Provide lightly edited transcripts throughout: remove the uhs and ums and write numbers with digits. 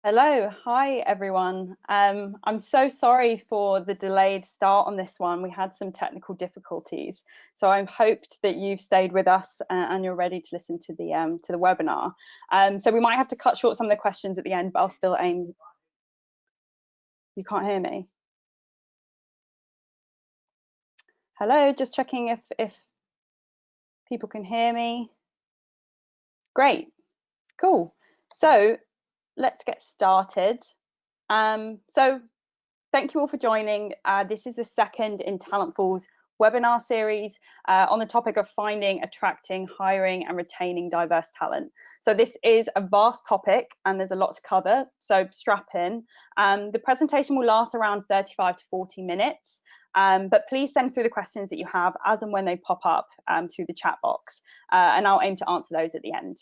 Hello, hi everyone. I'm so sorry for the delayed start on this one. We had some technical difficulties, so I've hoped that you've stayed with us and you're ready to listen to the webinar. So we might have to cut short some of the questions at the end, but I'll still aim. You can't hear me. Hello, just checking if people can hear me. Great, cool. So let's get started. So thank you all for joining. This is the second in Talentful's webinar series on the topic of finding, attracting, hiring and retaining diverse talent. So this is a vast topic and there's a lot to cover, so strap in. The presentation will last around 35 to 40 minutes, but please send through the questions that you have as and when they pop up through the chat box, and I'll aim to answer those at the end.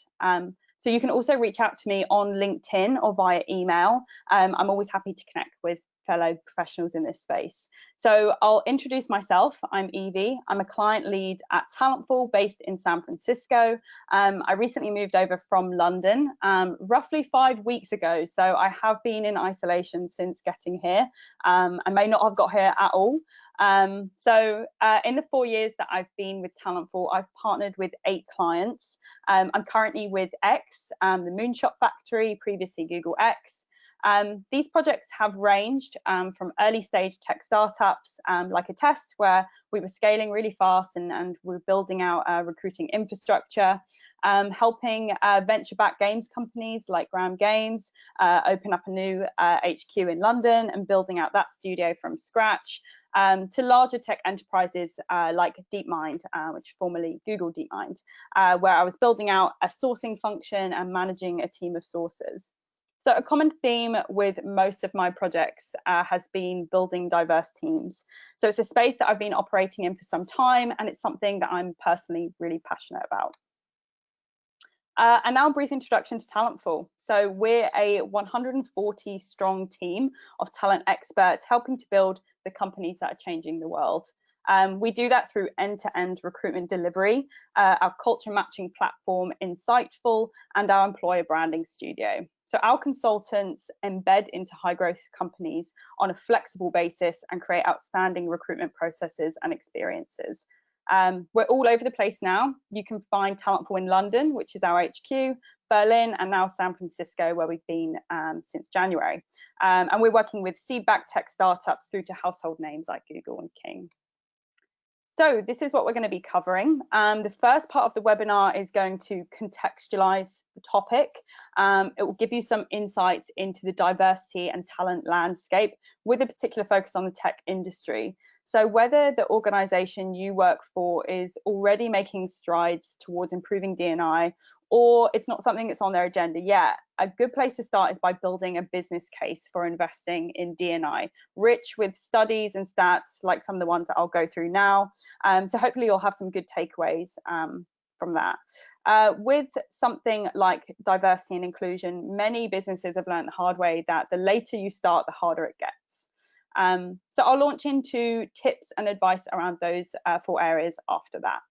So you can also reach out to me on LinkedIn or via email. I'm always happy to connect with fellow professionals in this space. So I'll introduce myself. I'm Evie. I'm a client lead at Talentful based in San Francisco. I recently moved over from London roughly 5 weeks ago. So I have been in isolation since getting here. I may not have got here at all. In the 4 years that I've been with Talentful, I've partnered with 8 clients. I'm currently with X, the Moonshot Factory, previously Google X. These projects have ranged from early stage tech startups like Attest, where we were scaling really fast and we're building out recruiting infrastructure, helping venture-backed games companies like Gram Games open up a new HQ in London and building out that studio from scratch, to larger tech enterprises like DeepMind, which formerly Google DeepMind, where I was building out a sourcing function and managing a team of sourcers. So a common theme with most of my projects has been building diverse teams. So it's a space that I've been operating in for some time, and it's something that I'm personally really passionate about. And now a brief introduction to Talentful. So we're a 140 strong team of talent experts helping to build the companies that are changing the world. We do that through end-to-end recruitment delivery, our culture matching platform Insightful, and our employer branding studio. So our consultants embed into high growth companies on a flexible basis and create outstanding recruitment processes and experiences. We're all over the place now. You can find Talentful in London, which is our HQ, Berlin, and now San Francisco, where we've been since January. And we're working with seed-backed tech startups through to household names like Google and King. So this is what we're going to be covering. The first part of the webinar is going to contextualize the topic. It will give you some insights into the diversity and talent landscape with a particular focus on the tech industry. So whether the organization you work for is already making strides towards improving D&I, or it's not something that's on their agenda yet, a good place to start is by building a business case for investing in D&I, rich with studies and stats like some of the ones that I'll go through now. So hopefully you'll have some good takeaways from that. With something like diversity and inclusion, many businesses have learned the hard way that the later you start, the harder it gets. So I'll launch into tips and advice around those 4 areas after that.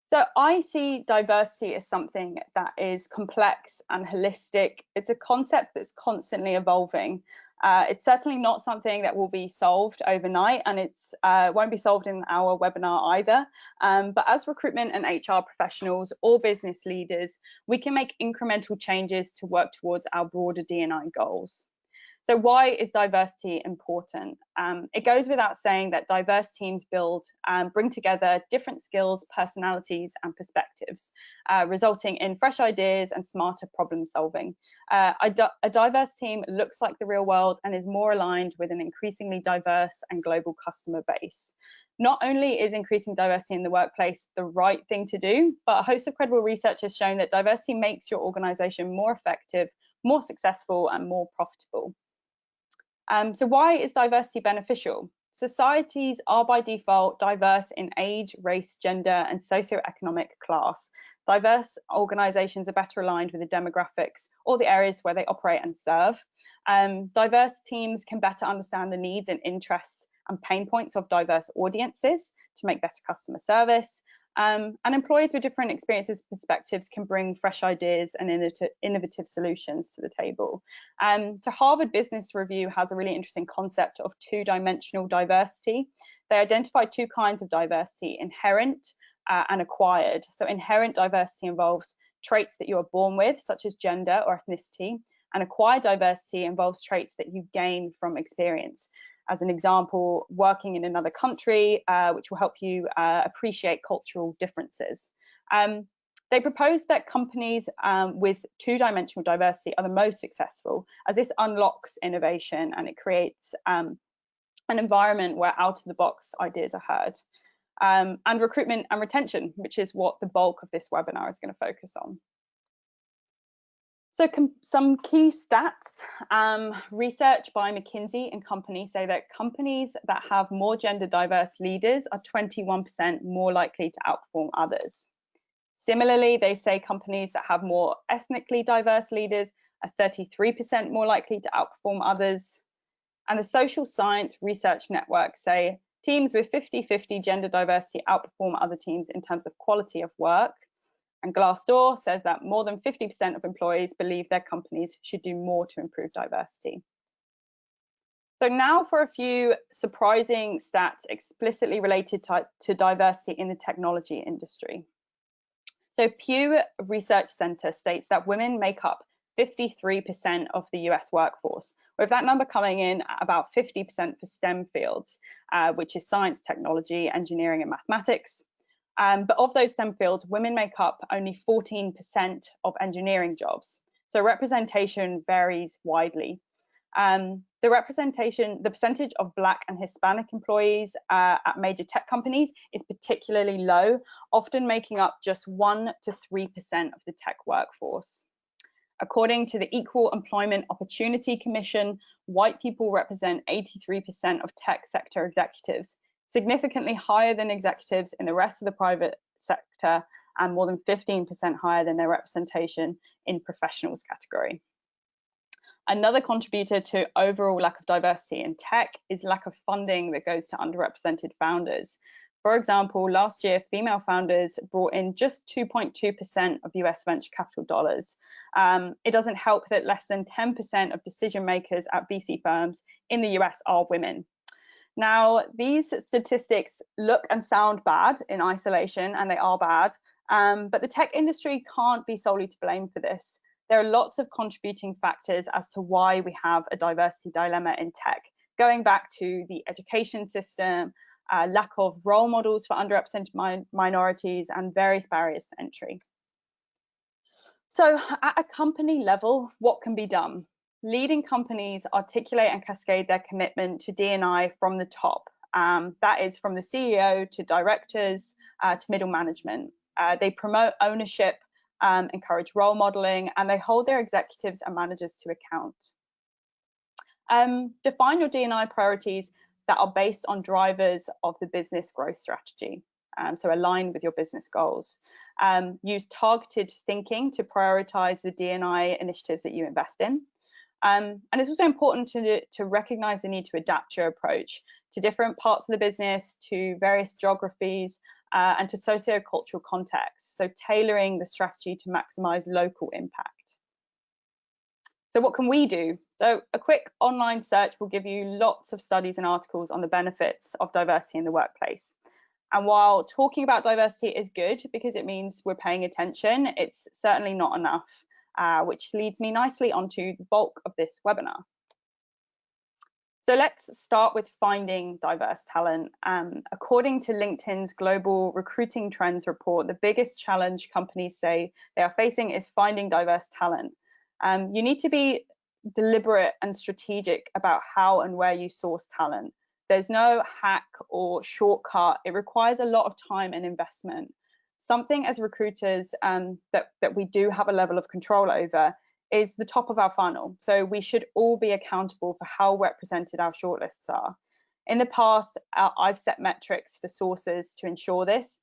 So I see diversity as something that is complex and holistic. It's a concept that's constantly evolving. It's certainly not something that will be solved overnight, and it won't be solved in our webinar either. But as recruitment and HR professionals or business leaders, we can make incremental changes to work towards our broader D&I goals. So why is diversity important? It goes without saying that diverse teams bring together different skills, personalities, and perspectives, resulting in fresh ideas and smarter problem solving. A diverse team looks like the real world and is more aligned with an increasingly diverse and global customer base. Not only is increasing diversity in the workplace the right thing to do, but a host of credible research has shown that diversity makes your organization more effective, more successful, and more profitable. So why is diversity beneficial? Societies are by default diverse in age, race, gender, and socioeconomic class. Diverse organizations are better aligned with the demographics or the areas where they operate and serve. Diverse teams can better understand the needs and interests and pain points of diverse audiences to make better customer service. And employees with different experiences and perspectives can bring fresh ideas and innovative solutions to the table. So Harvard Business Review has a really interesting concept of two-dimensional diversity. They identify two kinds of diversity: inherent and acquired. So inherent diversity involves traits that you are born with, such as gender or ethnicity, and acquired diversity involves traits that you gain from experience. As an example, working in another country, which will help you appreciate cultural differences. They propose that companies with two-dimensional diversity are the most successful, as this unlocks innovation and it creates an environment where out-of-the-box ideas are heard. And recruitment and retention, which is what the bulk of this webinar is going to focus on. So some key stats. Research by McKinsey and Company say that companies that have more gender diverse leaders are 21% more likely to outperform others. Similarly, they say companies that have more ethnically diverse leaders are 33% more likely to outperform others. And the Social Science Research Network say teams with 50-50 gender diversity outperform other teams in terms of quality of work. And Glassdoor says that more than 50% of employees believe their companies should do more to improve diversity. So now for a few surprising stats explicitly related to diversity in the technology industry. So Pew Research Center states that women make up 53% of the US workforce, with that number coming in at about 50% for STEM fields, which is science, technology, engineering, and mathematics. But of those STEM fields, women make up only 14% of engineering jobs. So representation varies widely. The percentage of Black and Hispanic employees at major tech companies is particularly low, often making up just 1 to 3% of the tech workforce. According to the Equal Employment Opportunity Commission, white people represent 83% of tech sector executives, significantly higher than executives in the rest of the private sector and more than 15% higher than their representation in professionals category. Another contributor to overall lack of diversity in tech is lack of funding that goes to underrepresented founders. For example, last year, female founders brought in just 2.2% of US venture capital dollars. It doesn't help that less than 10% of decision makers at VC firms in the US are women. Now, these statistics look and sound bad in isolation, and they are bad, but the tech industry can't be solely to blame for this. There are lots of contributing factors as to why we have a diversity dilemma in tech, going back to the education system, lack of role models for underrepresented minorities, and various barriers to entry. So at a company level, what can be done? Leading companies articulate and cascade their commitment to D&I from the top. That is from the CEO to directors to middle management. They promote ownership, encourage role modeling, and they hold their executives and managers to account. Define your D&I priorities that are based on drivers of the business growth strategy. So align with your business goals. Use targeted thinking to prioritize the D&I initiatives that you invest in. And it's also important to recognize the need to adapt your approach to different parts of the business, to various geographies, and to socio-cultural contexts. So tailoring the strategy to maximize local impact. So what can we do? So a quick online search will give you lots of studies and articles on the benefits of diversity in the workplace. And while talking about diversity is good because it means we're paying attention, it's certainly not enough, which leads me nicely onto the bulk of this webinar. So let's start with finding diverse talent. According to LinkedIn's Global Recruiting Trends report, the biggest challenge companies say they are facing is finding diverse talent. You need to be deliberate and strategic about how and where you source talent. There's no hack or shortcut. It requires a lot of time and investment. Something as recruiters that we do have a level of control over is the top of our funnel. So we should all be accountable for how represented our shortlists are. In the past, I've set metrics for sources to ensure this.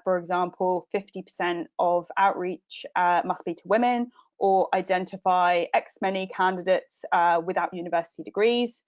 For example, 50% of outreach must be to women, or identify X many candidates without university degrees.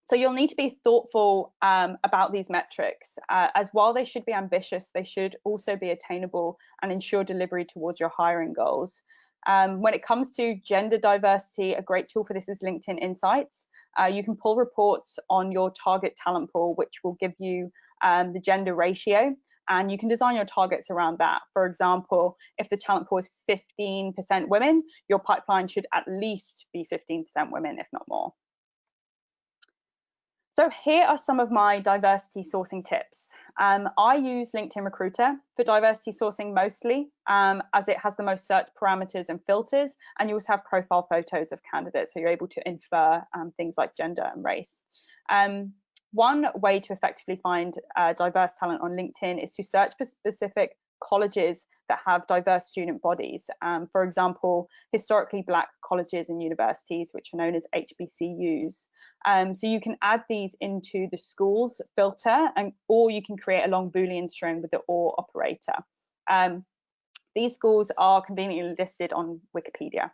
So you'll need to be thoughtful about these metrics, as while they should be ambitious, they should also be attainable and ensure delivery towards your hiring goals. When it comes to gender diversity, a great tool for this is LinkedIn Insights. You can pull reports on your target talent pool, which will give you the gender ratio, and you can design your targets around that. For example, if the talent pool is 15% women, your pipeline should at least be 15% women, if not more. So here are some of my diversity sourcing tips. I use LinkedIn Recruiter for diversity sourcing mostly, as it has the most search parameters and filters, and you also have profile photos of candidates, so you're able to infer things like gender and race. One way to effectively find diverse talent on LinkedIn is to search for specific colleges that have diverse student bodies. For example, historically Black colleges and universities, which are known as HBCUs. So you can add these into the schools filter, or you can create a long Boolean string with the OR operator. These schools are conveniently listed on Wikipedia.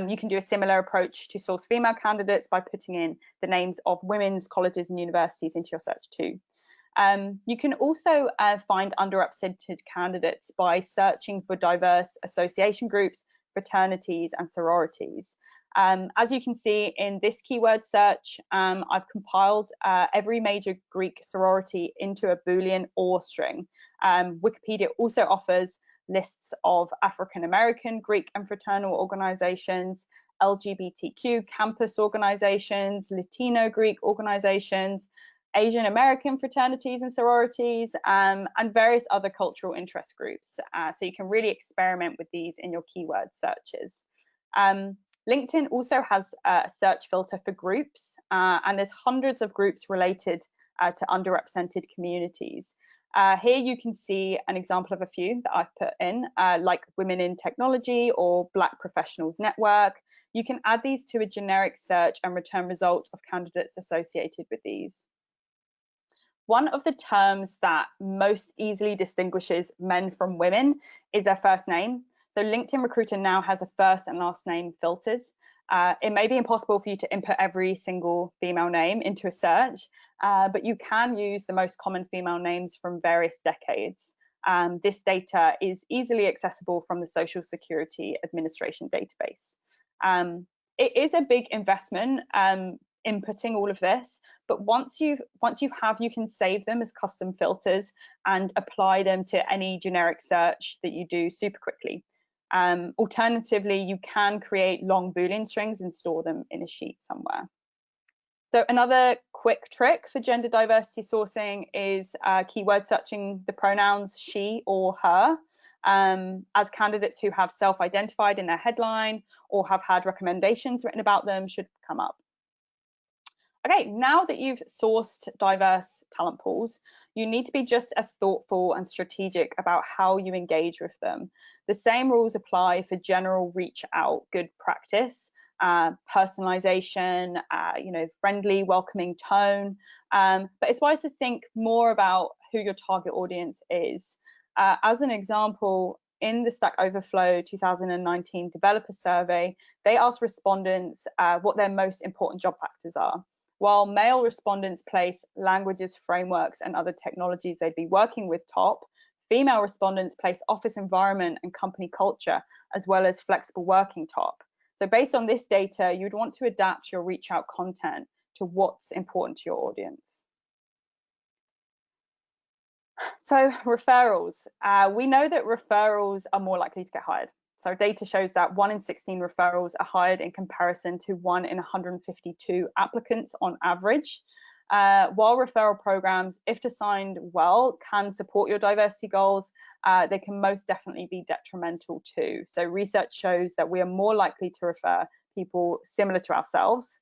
You can do a similar approach to source female candidates by putting in the names of women's colleges and universities into your search too. You can also find underrepresented candidates by searching for diverse association groups, fraternities, and sororities. As you can see in this keyword search, I've compiled every major Greek sorority into a Boolean OR string. Wikipedia also offers lists of African American, Greek and fraternal organizations, LGBTQ campus organizations, Latino Greek organizations, Asian American fraternities and sororities, and various other cultural interest groups. So you can really experiment with these in your keyword searches. LinkedIn also has a search filter for groups, and there's hundreds of groups related to underrepresented communities. Here you can see an example of a few that I've put in, like Women in Technology or Black Professionals Network. You can add these to a generic search and return results of candidates associated with these. One of the terms that most easily distinguishes men from women is their first name. So LinkedIn Recruiter now has a first and last name filters. It may be impossible for you to input every single female name into a search, but you can use the most common female names from various decades. This data is easily accessible from the Social Security Administration database. It is a big investment inputting all of this, but once you have, you can save them as custom filters and apply them to any generic search that you do super quickly. Alternatively, you can create long Boolean strings and store them in a sheet somewhere. So another quick trick for gender diversity sourcing is keyword searching the pronouns she or her, as candidates who have self-identified in their headline or have had recommendations written about them should come up. Okay, now that you've sourced diverse talent pools, you need to be just as thoughtful and strategic about how you engage with them. The same rules apply for general reach out good practice, personalization, friendly, welcoming tone. But it's wise to think more about who your target audience is. As an example, in the Stack Overflow 2019 developer survey, they asked respondents what their most important job factors are. While male respondents place languages, frameworks, and other technologies they'd be working with top, female respondents place office environment and company culture, as well as flexible working top. So based on this data, you'd want to adapt your reach out content to what's important to your audience. So referrals. We know that referrals are more likely to get hired. So data shows that 1 in 16 referrals are hired in comparison to 1 in 152 applicants on average. While referral programs, if designed well, can support your diversity goals, they can most definitely be detrimental too. So research shows that we are more likely to refer people similar to ourselves,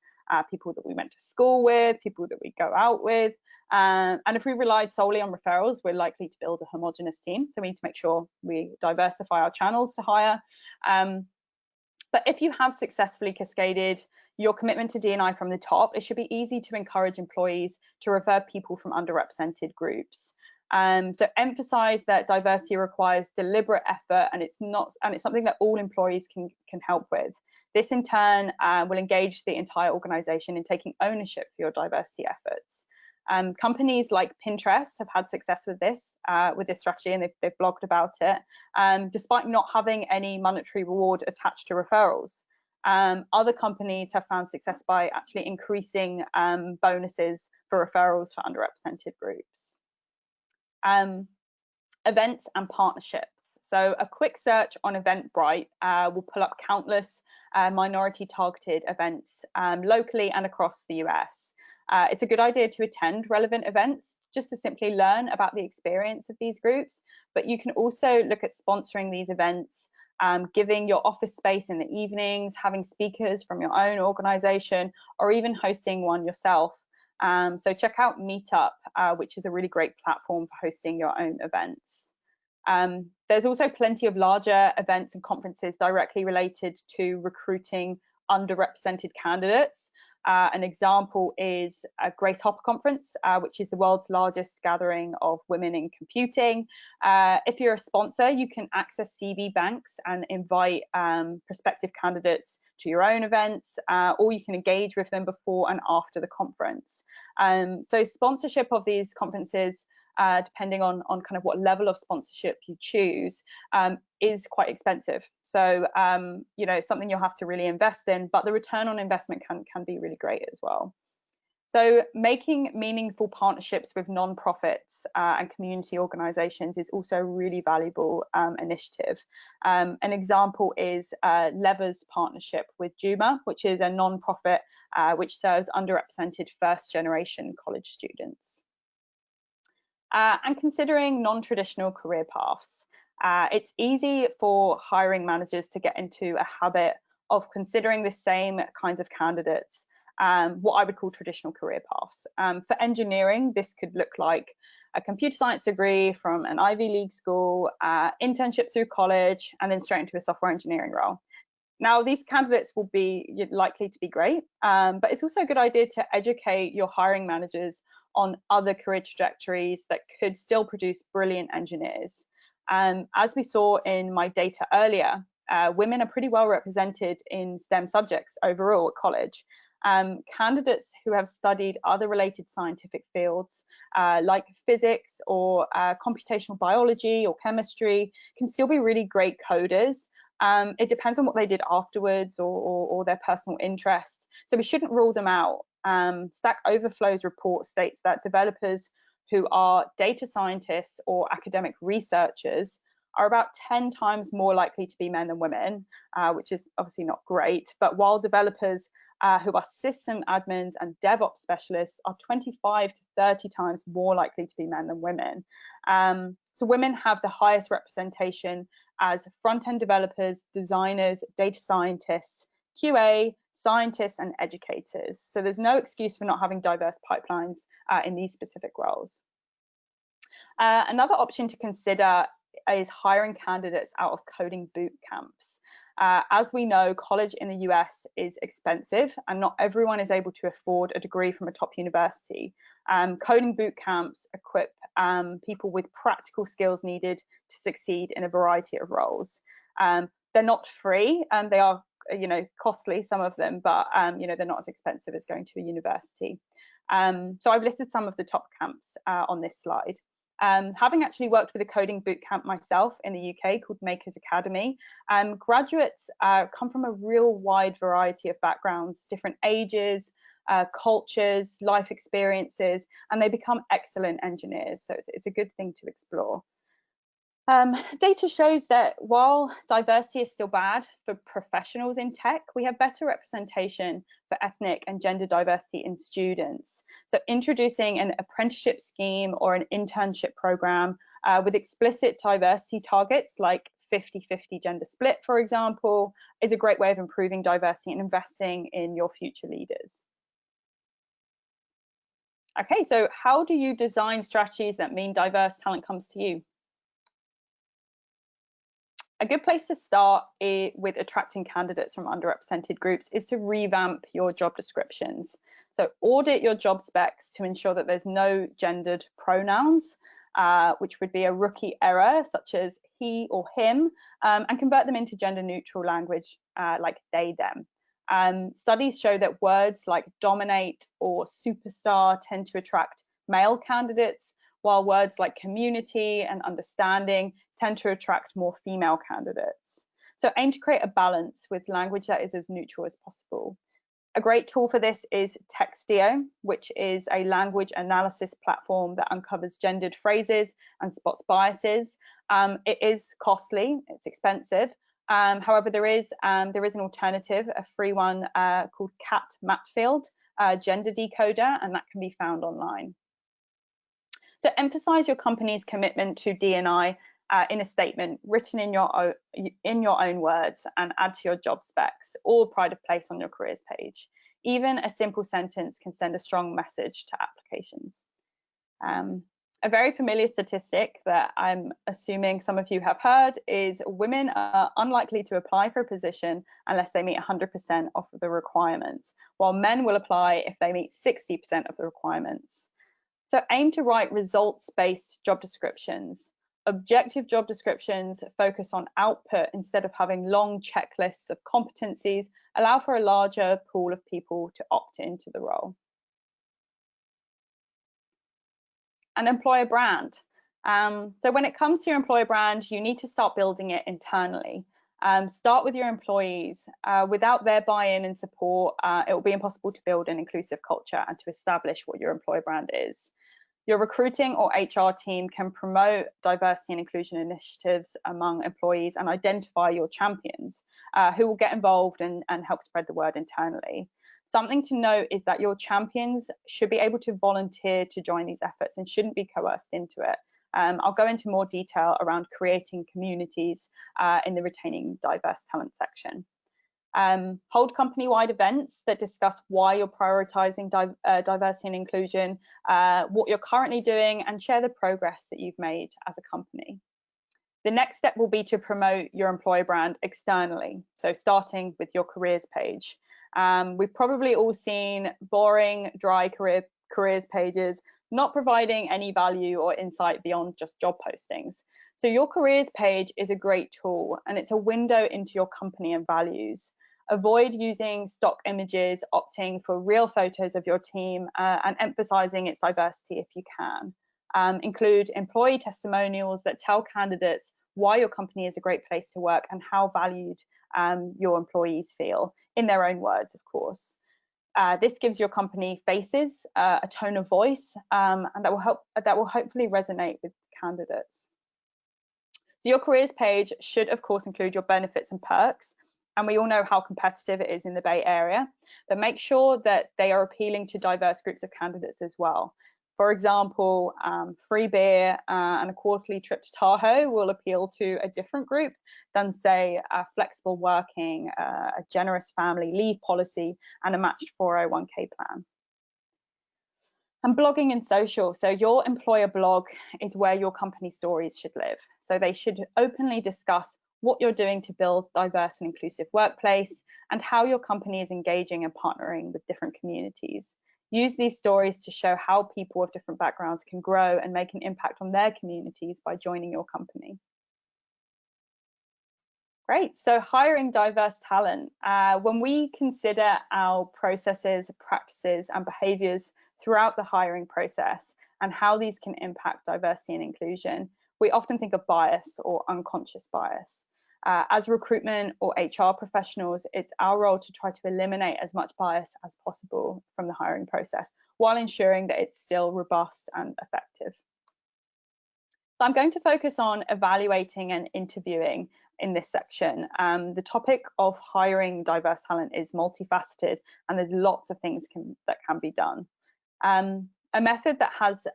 people that we went to school with, people that we go out with. And if we relied solely on referrals, we're likely to build a homogenous team. So we need to make sure we diversify our channels to hire. But if you have successfully cascaded your commitment to D&I from the top, it should be easy to encourage employees to refer people from underrepresented groups. So emphasize that diversity requires deliberate effort, and it's something that all employees can help with. This in turn will engage the entire organization in taking ownership for your diversity efforts. Companies like Pinterest have had success with this strategy, and they've blogged about it, despite not having any monetary reward attached to referrals. Other companies have found success by actually increasing bonuses for referrals for underrepresented groups. Events and partnerships. So a quick search on Eventbrite will pull up countless minority targeted events locally and across the US. It's a good idea to attend relevant events just to simply learn about the experience of these groups, but you can also look at sponsoring these events, giving your office space in the evenings, having speakers from your own organization, or even hosting one yourself. So check out Meetup, which is a really great platform for hosting your own events. There's also plenty of larger events and conferences directly related to recruiting underrepresented candidates. An example is a Grace Hopper Conference, which is the world's largest gathering of women in computing. If you're a sponsor, you can access CV banks and invite prospective candidates to your own events, or you can engage with them before and after the conference. So sponsorship of these conferences, depending on kind of what level of sponsorship you choose, is quite expensive. So you know, it's something you'll have to really invest in, but the return on investment can be really great as well. So making meaningful partnerships with nonprofits and community organizations is also a really valuable initiative. An example is Lever's partnership with Juma, which is a nonprofit which serves underrepresented first-generation college students. And considering non-traditional career paths. It's easy for hiring managers to get into a habit of considering the same kinds of candidates, what I would call traditional career paths. For engineering, this could look like a computer science degree from an Ivy League school, internships through college, and then straight into a software engineering role. Now, these candidates will be likely to be great, but it's also a good idea to educate your hiring managers on other career trajectories that could still produce brilliant engineers. As we saw in my data earlier, women are pretty well represented in STEM subjects overall at college. Candidates who have studied other related scientific fields like physics or computational biology or chemistry can still be really great coders. It depends on what they did afterwards or their personal interests. So we shouldn't rule them out. Stack Overflow's report states that developers who are data scientists or academic researchers are about 10 times more likely to be men than women, which is obviously not great. But while developers who are system admins and DevOps specialists are 25 to 30 times more likely to be men than women. So women have the highest representation as front-end developers, designers, data scientists, QA, scientists, and educators. So there's no excuse for not having diverse pipelines in these specific roles. Another option to consider is hiring candidates out of coding boot camps. As we know, college in the US is expensive and not everyone is able to afford a degree from a top university. Coding boot camps equip people with practical skills needed to succeed in a variety of roles. They're not free and they are costly, some of them, but they're not as expensive as going to a university. So I've listed some of the top camps on this slide. Having actually worked with a coding bootcamp myself in the UK called Makers Academy, graduates come from a real wide variety of backgrounds, different ages, cultures, life experiences, and they become excellent engineers. So it's a good thing to explore. Data shows that while diversity is still bad for professionals in tech, we have better representation for ethnic and gender diversity in students. So introducing an apprenticeship scheme or an internship program with explicit diversity targets like 50-50 gender split, for example, is a great way of improving diversity and investing in your future leaders. Okay, so how do you design strategies that mean diverse talent comes to you? A good place to start with attracting candidates from underrepresented groups is to revamp your job descriptions. So audit your job specs to ensure that there's no gendered pronouns. which would be a rookie error, such as he or him, and convert them into gender neutral language like they, them. Studies show that words like dominate or superstar tend to attract male candidates, while words like community and understanding tend to attract more female candidates. So aim to create a balance with language that is as neutral as possible. A great tool for this is Textio, which is a language analysis platform that uncovers gendered phrases and spots biases. It is costly, it's expensive. However, there is an alternative, a free one called Cat Matfield Gender Decoder, and that can be found online. So emphasize your company's commitment to D&I in a statement written in your own words, and add to your job specs or pride of place on your careers page. Even a simple sentence can send a strong message to applications. A very familiar statistic that I'm assuming some of you have heard is women are unlikely to apply for a position unless they meet 100% of the requirements, while men will apply if they meet 60% of the requirements. So aim to write results-based job descriptions. Objective job descriptions focus on output instead of having long checklists of competencies, allow for a larger pool of people to opt into the role. An employer brand. So when it comes to your employer brand, you need to start building it internally. Start with your employees. Without their buy-in and support, it will be impossible to build an inclusive culture and to establish what your employer brand is. Your recruiting or HR team can promote diversity and inclusion initiatives among employees and identify your champions who will get involved and help spread the word internally. Something to note is that your champions should be able to volunteer to join these efforts and shouldn't be coerced into it. I'll go into more detail around creating communities in the retaining diverse talent section. Hold company-wide events that discuss why you're prioritizing diversity and inclusion, what you're currently doing, and share the progress that you've made as a company. The next step will be to promote your employer brand externally, so starting with your careers page. We've probably all seen boring, dry careers pages not providing any value or insight beyond just job postings. So your careers page is a great tool, and it's a window into your company and values. Avoid using stock images, opting for real photos of your team, and emphasizing its diversity if you can. Include employee testimonials that tell candidates why your company is a great place to work and how valued your employees feel, in their own words, of course. This gives your company faces, a tone of voice, and that will hopefully resonate with candidates. So your careers page should, of course, include your benefits and perks. And we all know how competitive it is in the Bay Area, but make sure that they are appealing to diverse groups of candidates as well. For example, free beer and a quarterly trip to Tahoe will appeal to a different group than, say, flexible working, a generous family leave policy, and a matched 401k plan. And blogging and social. So your employer blog is where your company stories should live. So they should openly discuss what you're doing to build diverse and inclusive workplace, and how your company is engaging and partnering with different communities. Use these stories to show how people of different backgrounds can grow and make an impact on their communities by joining your company. Great, so hiring diverse talent. When we consider our processes, practices, and behaviours throughout the hiring process and how these can impact diversity and inclusion, we often think of bias or unconscious bias. As recruitment or HR professionals, it's our role to try to eliminate as much bias as possible from the hiring process while ensuring that it's still robust and effective. So I'm going to focus on evaluating and interviewing in this section. The topic of hiring diverse talent is multifaceted, and there's lots of things that can be done. A method that has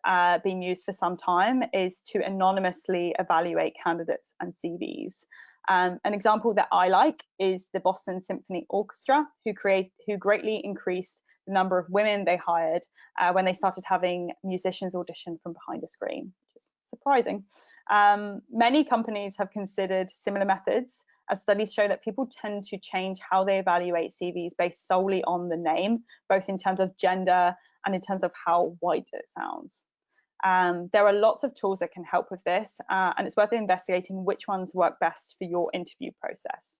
been used for some time is to anonymously evaluate candidates and CVs. An example that I like is the Boston Symphony Orchestra, who greatly increased the number of women they hired when they started having musicians audition from behind a screen, which is surprising. Many companies have considered similar methods, as studies show that people tend to change how they evaluate CVs based solely on the name, both in terms of gender and in terms of how white it sounds. There are lots of tools that can help with this, and it's worth investigating which ones work best for your interview process.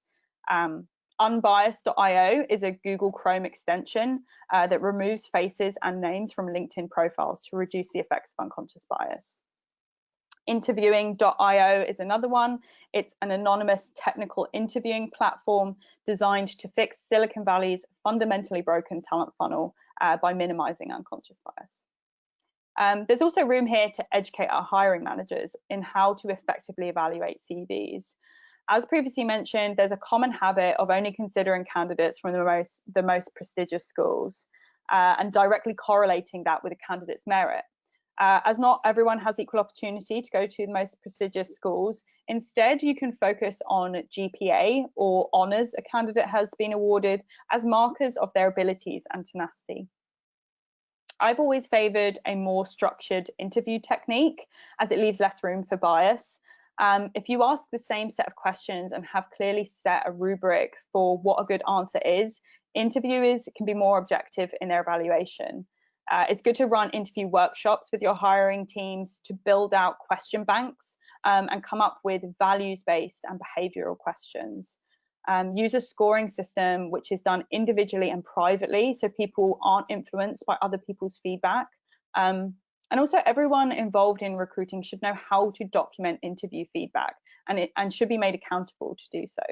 Unbiased.io is a Google Chrome extension that removes faces and names from LinkedIn profiles to reduce the effects of unconscious bias. Interviewing.io is another one. It's an anonymous technical interviewing platform designed to fix Silicon Valley's fundamentally broken talent funnel by minimizing unconscious bias. There's also room here to educate our hiring managers in how to effectively evaluate CVs. As previously mentioned, there's a common habit of only considering candidates from the most prestigious schools and directly correlating that with a candidate's merit. As not everyone has equal opportunity to go to the most prestigious schools, instead you can focus on GPA or honours a candidate has been awarded as markers of their abilities and tenacity. I've always favoured a more structured interview technique as it leaves less room for bias. If you ask the same set of questions and have clearly set a rubric for what a good answer is, interviewers can be more objective in their evaluation. It's good to run interview workshops with your hiring teams to build out question banks and come up with values-based and behavioural questions. Use a scoring system which is done individually and privately so people aren't influenced by other people's feedback. And also everyone involved in recruiting should know how to document interview feedback and should be made accountable to do so.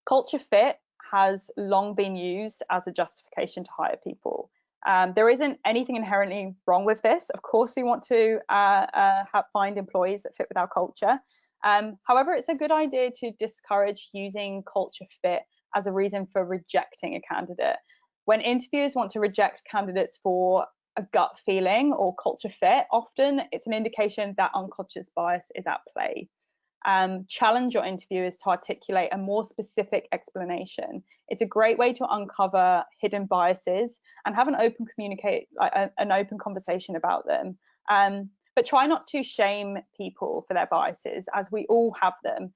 Culture fit has long been used as a justification to hire people. There isn't anything inherently wrong with this. Of course, we want to find employees that fit with our culture. However, it's a good idea to discourage using culture fit as a reason for rejecting a candidate. When interviewers want to reject candidates for a gut feeling or culture fit, often it's an indication that unconscious bias is at play. Challenge your interviewers to articulate a more specific explanation. It's a great way to uncover hidden biases and have an open conversation about them. But try not to shame people for their biases, as we all have them.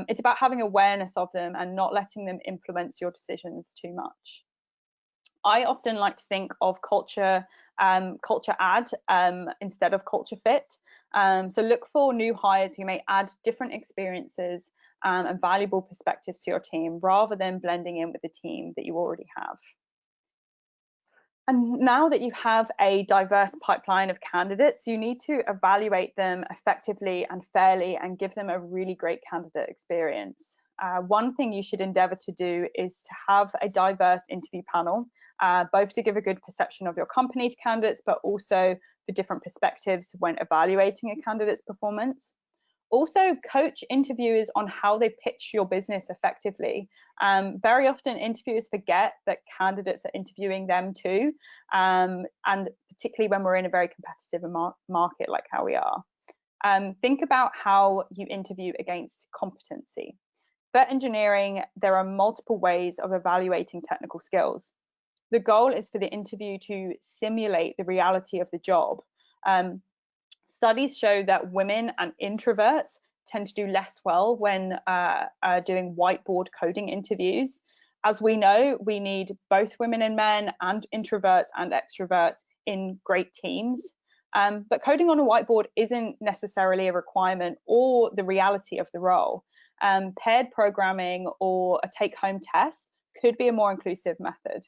It's about having awareness of them and not letting them influence your decisions too much. I often like to think of culture add instead of culture fit. So look for new hires who may add different experiences and valuable perspectives to your team rather than blending in with the team that you already have. And now that you have a diverse pipeline of candidates, you need to evaluate them effectively and fairly and give them a really great candidate experience. One thing you should endeavour to do is to have a diverse interview panel, both to give a good perception of your company to candidates, but also for different perspectives when evaluating a candidate's performance. Also, coach interviewers on how they pitch your business effectively. Very often interviewers forget that candidates are interviewing them too, and particularly when we're in a very competitive market like how we are. Think about how you interview against competency. For engineering, there are multiple ways of evaluating technical skills. The goal is for the interview to simulate the reality of the job. Studies show that women and introverts tend to do less well when doing whiteboard coding interviews. As we know, we need both women and men and introverts and extroverts in great teams. But coding on a whiteboard isn't necessarily a requirement or the reality of the role. Paired programming or a take-home test could be a more inclusive method.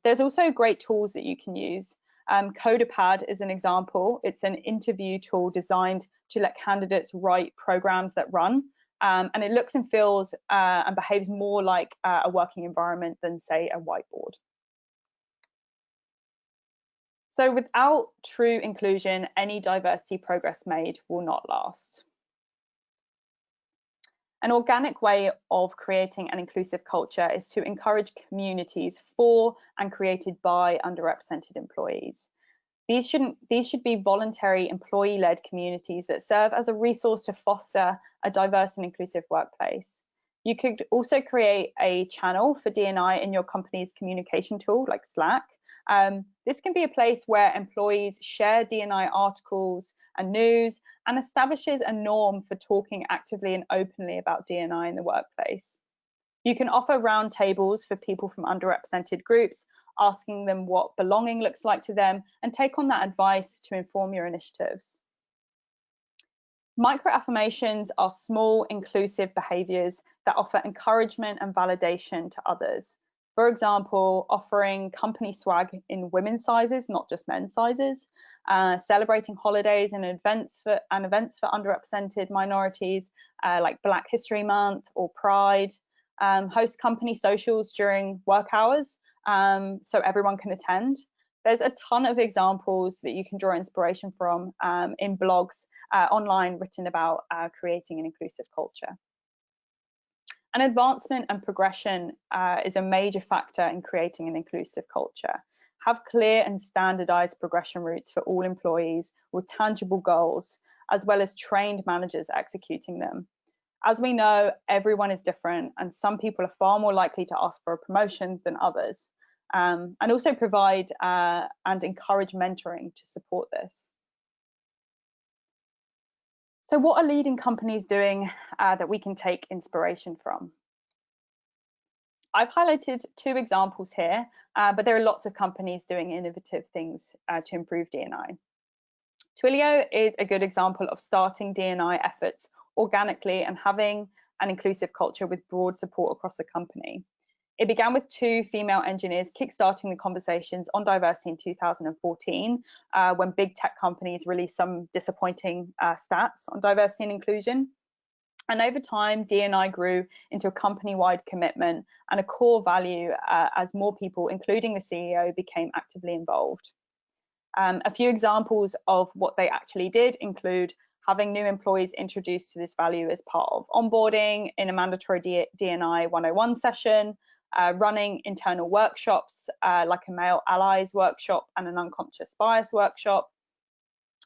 There's also great tools that you can use. CoderPad is an example. It's an interview tool designed to let candidates write programs that run, and it looks and feels and behaves more like a working environment than, say, a whiteboard. So without true inclusion, any diversity progress made will not last. An organic way of creating an inclusive culture is to encourage communities for and created by underrepresented employees. These should be voluntary employee-led communities that serve as a resource to foster a diverse and inclusive workplace. You could also create a channel for D&I in your company's communication tool like Slack. This can be a place where employees share D&I articles and news and establishes a norm for talking actively and openly about D&I in the workplace. You can offer roundtables for people from underrepresented groups, asking them what belonging looks like to them, and take on that advice to inform your initiatives. Microaffirmations are small, inclusive behaviors that offer encouragement and validation to others. For example, offering company swag in women's sizes, not just men's sizes, celebrating holidays and events for underrepresented minorities, like Black History Month or Pride, host company socials during work hours so everyone can attend. There's a ton of examples that you can draw inspiration from in blogs online written about creating an inclusive culture. And advancement and progression is a major factor in creating an inclusive culture. Have clear and standardized progression routes for all employees with tangible goals, as well as trained managers executing them. As we know, everyone is different, and some people are far more likely to ask for a promotion than others, and also provide and encourage mentoring to support this. So what are leading companies doing that we can take inspiration from? I've highlighted 2 examples here, but there are lots of companies doing innovative things to improve D&I. Twilio is a good example of starting D&I efforts organically and having an inclusive culture with broad support across the company. It began with 2 female engineers kickstarting the conversations on diversity in 2014, when big tech companies released some disappointing stats on diversity and inclusion. And over time, D&I grew into a company-wide commitment and a core value as more people, including the CEO, became actively involved. A few examples of what they actually did include having new employees introduced to this value as part of onboarding in a mandatory D&I 101 session, running internal workshops like a male allies workshop and an unconscious bias workshop,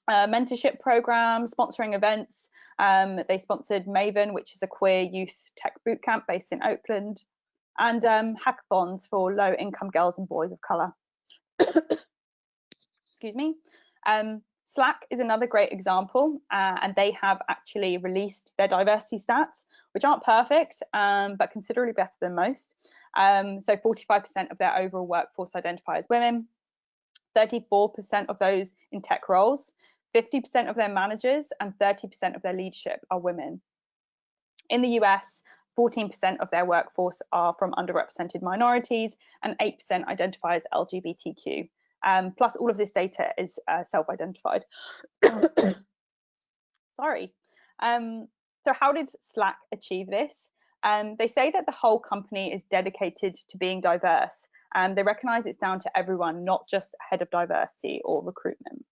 mentorship programs, sponsoring events. They sponsored Maven, which is a queer youth tech bootcamp based in Oakland, and hackathons for low-income girls and boys of colour. Excuse me. Slack is another great example, and they have actually released their diversity stats, which aren't perfect, but considerably better than most. So 45% of their overall workforce identify as women, 34% of those in tech roles, 50% of their managers, and 30% of their leadership are women. In the US, 14% of their workforce are from underrepresented minorities, and 8% identify as LGBTQ. Plus, all of this data is self-identified. Sorry. So how did Slack achieve this? They say that the whole company is dedicated to being diverse. They recognize it's down to everyone, not just head of diversity or recruitment.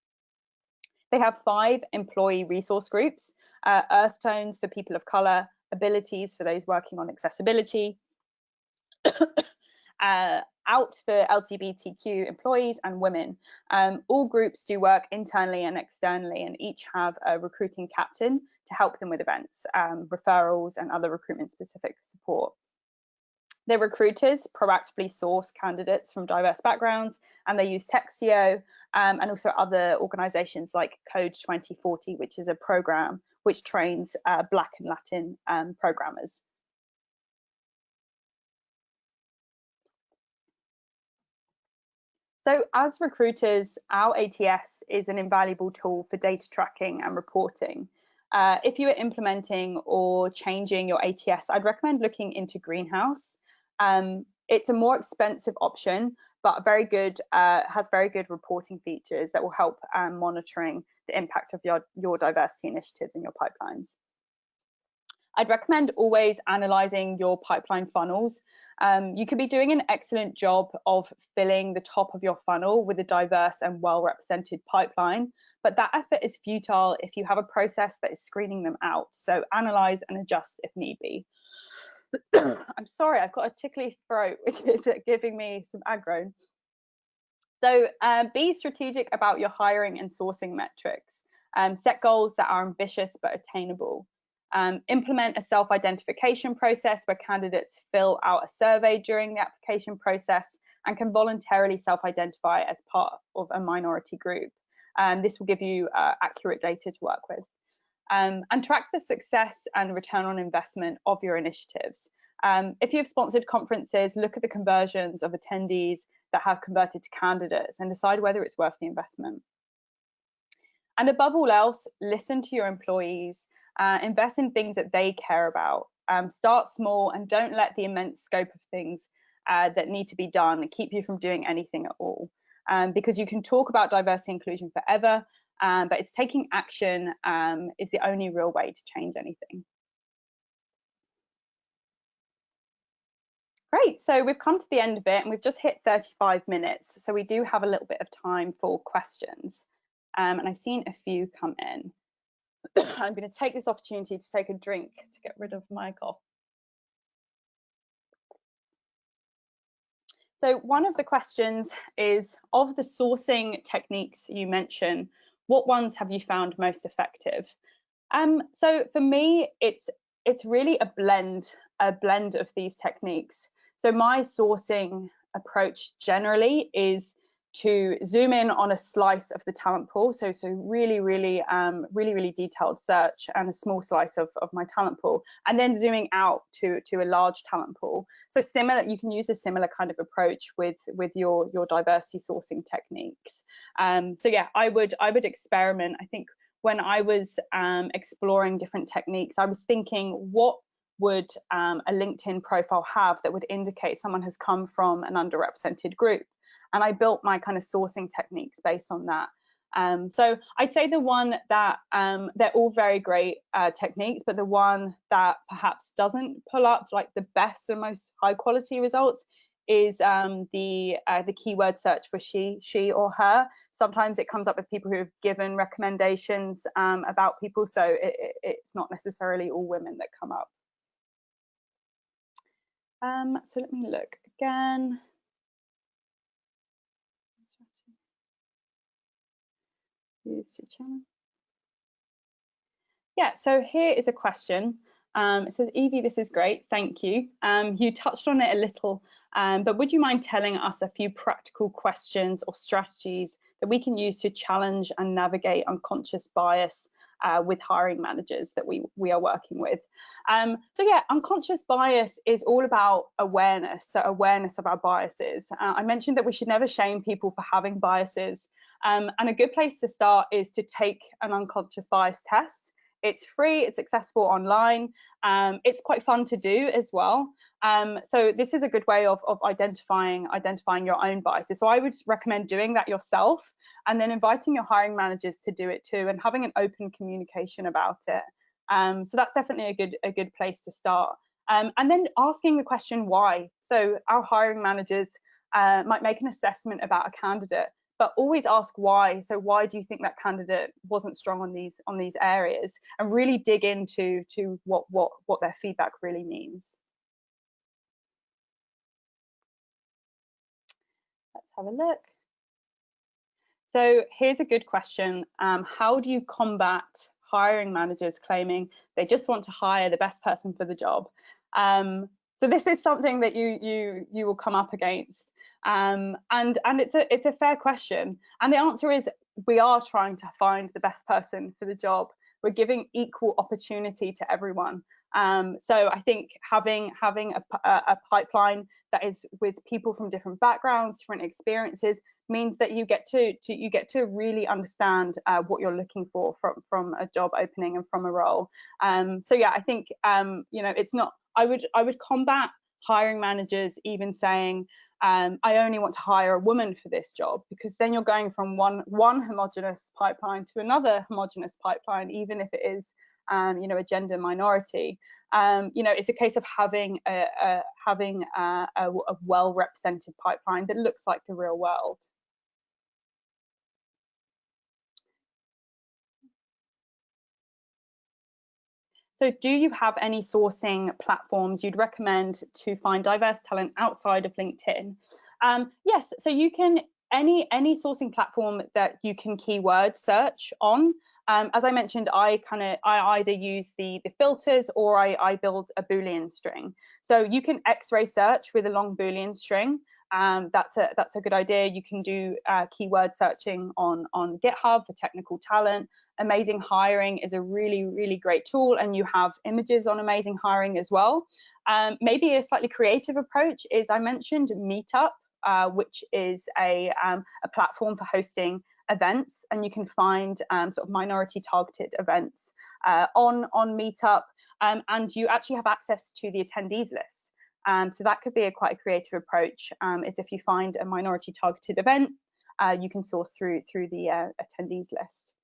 They have 5 employee resource groups: Earth Tones for people of color, Abilities for those working on accessibility, Out for LGBTQ employees, and Women. All groups do work internally and externally, and each have a recruiting captain to help them with events, referrals, and other recruitment specific support. Their recruiters proactively source candidates from diverse backgrounds, and they use Textio and also other organizations like Code 2040, which is a program which trains Black and Latin programmers. So as recruiters, our ATS is an invaluable tool for data tracking and reporting. If you are implementing or changing your ATS, I'd recommend looking into Greenhouse. It's a more expensive option, but has very good reporting features that will help monitoring the impact of your diversity initiatives in your pipelines. I'd recommend always analyzing your pipeline funnels. You could be doing an excellent job of filling the top of your funnel with a diverse and well-represented pipeline, but that effort is futile if you have a process that is screening them out. So analyze and adjust if need be. I'm sorry, I've got a tickly throat, which is giving me some aggro. So be strategic about your hiring and sourcing metrics. Set goals that are ambitious but attainable. Implement a self-identification process where candidates fill out a survey during the application process and can voluntarily self-identify as part of a minority group. This will give you accurate data to work with. And track the success and return on investment of your initiatives. If you've sponsored conferences, look at the conversions of attendees that have converted to candidates and decide whether it's worth the investment. And above all else, listen to your employees, invest in things that they care about. Start small and don't let the immense scope of things that need to be done keep you from doing anything at all. Because you can talk about diversity and inclusion forever, but it's taking action is the only real way to change anything. Great, so we've come to the end of it and we've just hit 35 minutes. So we do have a little bit of time for questions. And I've seen a few come in. I'm going to take this opportunity to take a drink to get rid of my cough. So one of the questions is, of the sourcing techniques you mentioned, what ones have you found most effective? So for me, it's really a blend of these techniques. So my sourcing approach generally is to zoom in on a slice of the talent pool. So really detailed search and a small slice of my talent pool, and then zooming out to a large talent pool. So similar, you can use a similar kind of approach with your diversity sourcing techniques. So yeah, I would experiment. I think when I was exploring different techniques, I was thinking, what would a LinkedIn profile have that would indicate someone has come from an underrepresented group? And I built my kind of sourcing techniques based on that. So I'd say the one that they're all very great techniques, but the one that perhaps doesn't pull up like the best and most high quality results is the keyword search for she or her. Sometimes it comes up with people who have given recommendations about people, so it's not necessarily all women that come up. So let me look again. Use to channel. Yeah, so here is a question. It says, Evie, this is great, thank you. You touched on it a little, but would you mind telling us a few practical questions or strategies that we can use to challenge and navigate unconscious bias with hiring managers that we are working with? So yeah, unconscious bias is all about awareness, so awareness of our biases. I mentioned that we should never shame people for having biases, and a good place to start is to take an unconscious bias test. It's free, it's accessible online, it's quite fun to do as well. So this is a good way of identifying your own biases. So I would recommend doing that yourself and then inviting your hiring managers to do it too, and having an open communication about it. So that's definitely a good place to start. And then asking the question why. So our hiring managers might make an assessment about a candidate, but always ask why. So why do you think that candidate wasn't strong on these areas, and really dig into what their feedback really means. Let's have a look. So here's a good question. How do you combat hiring managers claiming they just want to hire the best person for the job? So this is something that you will come up against. And it's a fair question, and the answer is we are trying to find the best person for the job. We're giving equal opportunity to everyone. So I think having a pipeline that is with people from different backgrounds, different experiences, means that you get to really understand what you're looking for from a job opening and from a role. So yeah, I think it's not. I would combat hiring managers even saying, I only want to hire a woman for this job, because then you're going from one homogenous pipeline to another homogenous pipeline, even if it is a gender minority. It's a case of having a well represented pipeline that looks like the real world. So do you have any sourcing platforms you'd recommend to find diverse talent outside of LinkedIn? Yes, so you can, any sourcing platform that you can keyword search on. As I mentioned, I either use the filters, or I build a Boolean string. So you can X-ray search with a long Boolean string. that's a good idea. You can do keyword searching on GitHub for technical talent. Amazing Hiring is a really great tool, and you have images on Amazing Hiring as well. Maybe a slightly creative approach is, I mentioned Meetup, which is a platform for hosting events, and you can find sort of minority targeted events on Meetup, and you actually have access to the attendees list. So that could be quite a creative approach, is if you find a minority targeted event, you can source through the attendees list.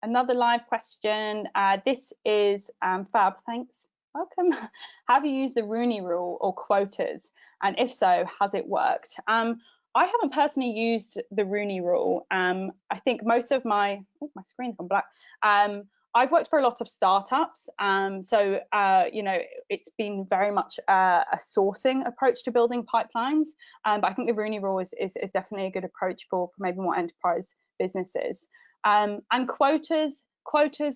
Another live question. This is Fab, thanks. Welcome. Have you used the Rooney Rule or quotas? And if so, has it worked? I haven't personally used the Rooney Rule. I think most of my screen's gone black. I've worked for a lot of startups, so you know, it's been very much a sourcing approach to building pipelines. But I think the Rooney Rule is definitely a good approach for maybe more enterprise businesses. And quotas,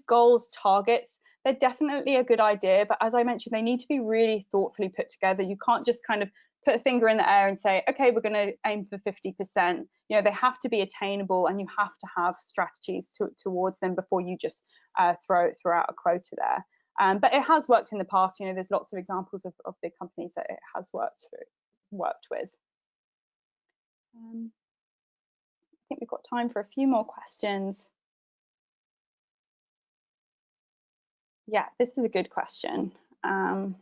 goals, targets, they're definitely a good idea, but as I mentioned, they need to be really thoughtfully put together. You can't just kind of put a finger in the air and say, okay, we're going to aim for 50%. You know, they have to be attainable, and you have to have strategies towards them before you just throw out a quota there. But it has worked in the past. You know, there's lots of examples of big companies that it has worked with. I think we've got time for a few more questions. Yeah, this is a good question. Oh,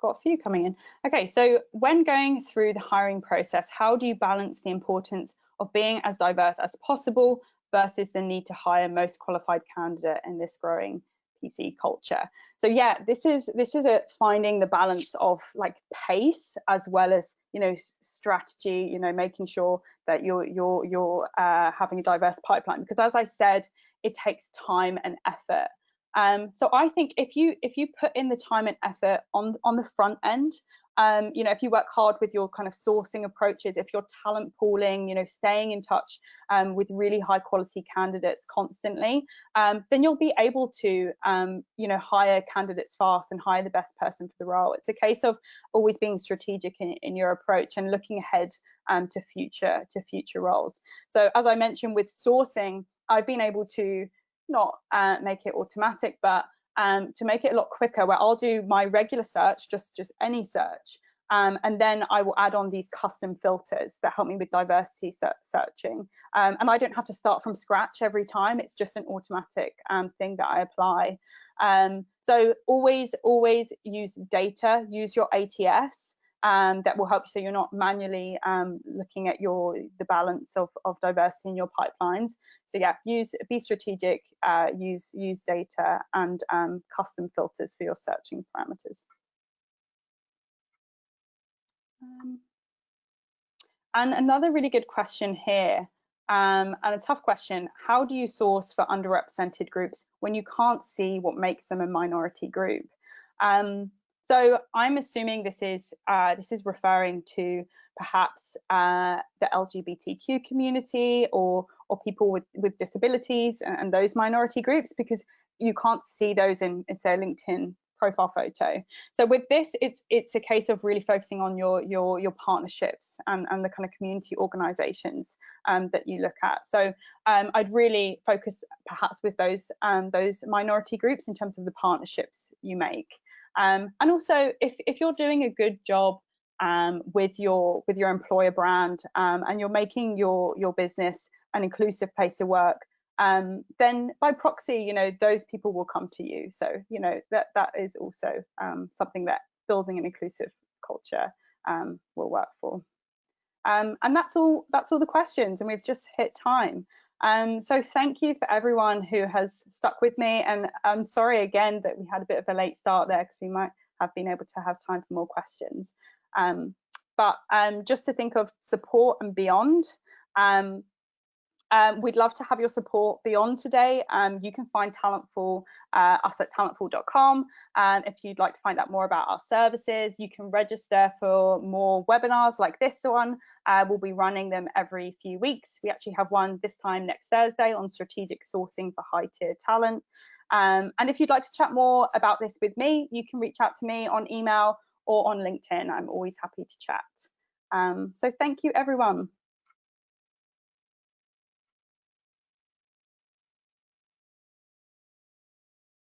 got a few coming in. Okay, so when going through the hiring process, how do you balance the importance of being as diverse as possible versus the need to hire most qualified candidate in this growing PC culture? So yeah, this is a finding the balance of like pace as well as, you know, strategy, you know, making sure that you're having a diverse pipeline, because as I said, it takes time and effort. So I think if you put in the time and effort on the front end, you know, if you work hard with your kind of sourcing approaches, if you're talent pooling, you know, staying in touch with really high quality candidates constantly, then you'll be able to, you know, hire candidates fast and hire the best person for the role. It's a case of always being strategic in your approach and looking ahead to future roles. So as I mentioned with sourcing, I've been able to not make it automatic, but to make it a lot quicker, where I'll do my regular search, just any search, and then I will add on these custom filters that help me with diversity searching, and I don't have to start from scratch every time. It's just an automatic thing that I apply. So always use data, use your ATS. That will help you, so you're not manually looking at the balance of diversity in your pipelines. So yeah, be strategic, use data and custom filters for your searching parameters. And another really good question here, and a tough question: how do you source for underrepresented groups when you can't see what makes them a minority group? So I'm assuming this is referring to perhaps the LGBTQ community or people with disabilities and those minority groups, because you can't see those in say a LinkedIn profile photo. So with this, it's a case of really focusing on your partnerships and the kind of community organizations that you look at. So I'd really focus perhaps with those minority groups in terms of the partnerships you make. And also, if you're doing a good job with your employer brand and you're making your business an inclusive place to work, then by proxy, you know, those people will come to you. So, you know, that is also something that building an inclusive culture will work for. And that's all the questions, and we've just hit time. So thank you for everyone who has stuck with me, and I'm sorry again that we had a bit of a late start there, because we might have been able to have time for more questions. But just to think of support and beyond, We'd love to have your support beyond today. You can find Talentful, us at talentful.com. If you'd like to find out more about our services, you can register for more webinars like this one. We'll be running them every few weeks. We actually have one this time next Thursday on strategic sourcing for high-tier talent. And if you'd like to chat more about this with me, you can reach out to me on email or on LinkedIn. I'm always happy to chat. So thank you, everyone.